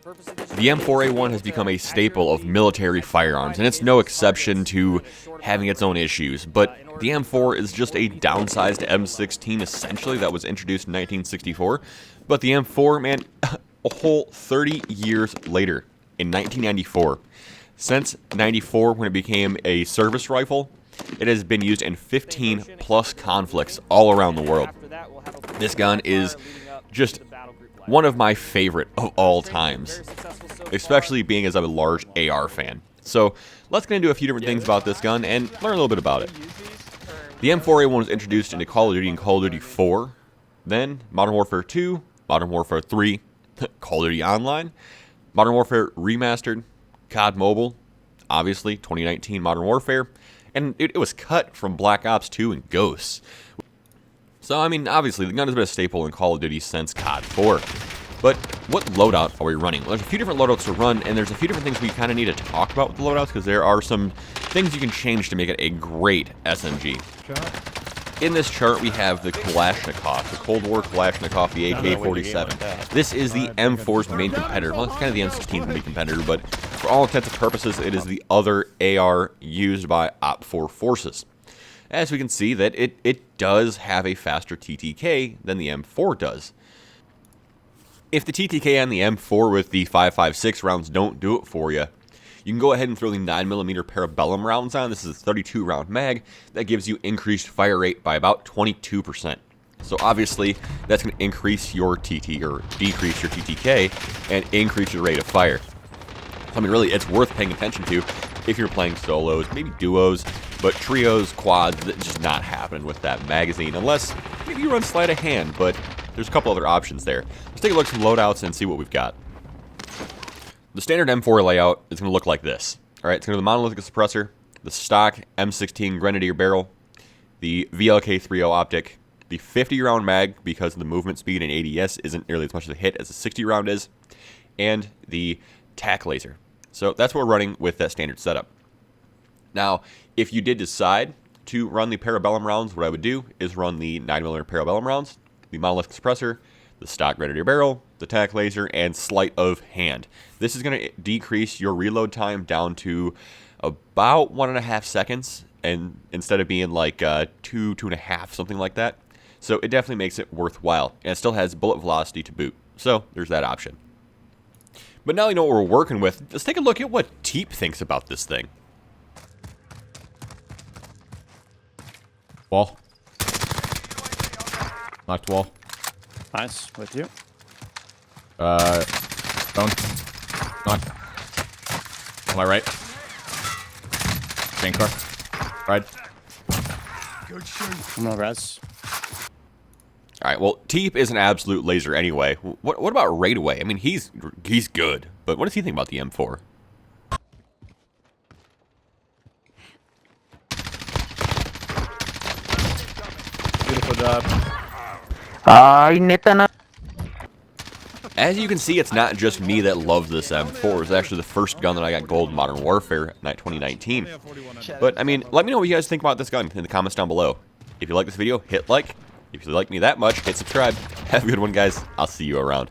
The M4A1 has become a staple of military firearms, and it's no exception to having its own issues, but the M4 is just a downsized M16 essentially that was introduced in 1964, but the M4, man, a whole 30 years later, in 1994. Since 94, when it became a service rifle, it has been used in 15 plus conflicts all around the world. This gun is just one of my favorite of all times, especially being as I'm a large AR fan. So let's get into a few different things about this gun and learn a little bit about it. The M4A1 was introduced into Call of Duty and Call of Duty 4, then Modern Warfare 2, Modern Warfare 3, Call of Duty Online, Modern Warfare Remastered, COD Mobile, obviously 2019 Modern Warfare, and it was cut from Black Ops 2 and Ghosts. So, I mean, obviously, the gun has been a staple in Call of Duty since COD 4. But what loadout are we running? Well, there's a few different loadouts to run, and there's a few different things we kind of need to talk about with the loadouts, because there are some things you can change to make it a great SMG. In this chart, we have the Kalashnikov, the Cold War Kalashnikov, the AK-47. This is the M4's main competitor. Well, it's kind of the M16's main competitor, but for all intents and purposes, it is the other AR used by OPFOR forces. As we can see, that it does have a faster TTK than the M4 does. If the TTK on the M4 with the 5.56 rounds don't do it for you, you can go ahead and throw the 9mm Parabellum rounds on. This is a 32 round mag that gives you increased fire rate by about 22%. So obviously that's going to increase your TT or decrease your TTK and increase your rate of fire. I mean, really, it's worth paying attention to if you're playing solos, maybe duos, but trios, quads, that's just not happening with that magazine unless maybe you run sleight of hand, but there's a couple other options there. Let's take a look at some loadouts and see what we've got. The standard M4 layout is going to look like this. All right, it's going to be the monolithic suppressor, the stock M16 Grenadier barrel, the VLK-30 optic, the 50-round mag because the movement speed and ADS isn't nearly as much of a hit as a 60-round is, and the tac laser. So that's what we're running with that standard setup. Now, if you did decide to run the Parabellum rounds, what I would do is run the 9mm Parabellum rounds, the monolithic suppressor, the stock Grenadier barrel, the tac laser, and sleight of hand. This is going to decrease your reload time down to about 1.5 seconds, and instead of being like 2.5, something like that. So it definitely makes it worthwhile, and it still has bullet velocity to boot. So there's that option. But now you know what we're working with, let's take a look at what TeeP thinks about this thing. Wall. Knocked wall. Nice, with you. Stone. Knocked. On my right. Chain car. Ride. I'm gonna res. Alright, well, TeeP is an absolute laser anyway. What about Raidaway? I mean, he's good, but what does he think about the M4? Beautiful job. As you can see, it's not just me that loves this M4. It's actually the first gun that I got gold in Modern Warfare in 2019. But, I mean, let me know what you guys think about this gun in the comments down below. If you like this video, hit like. If you like me that much, hit subscribe. Have a good one, guys. I'll see you around.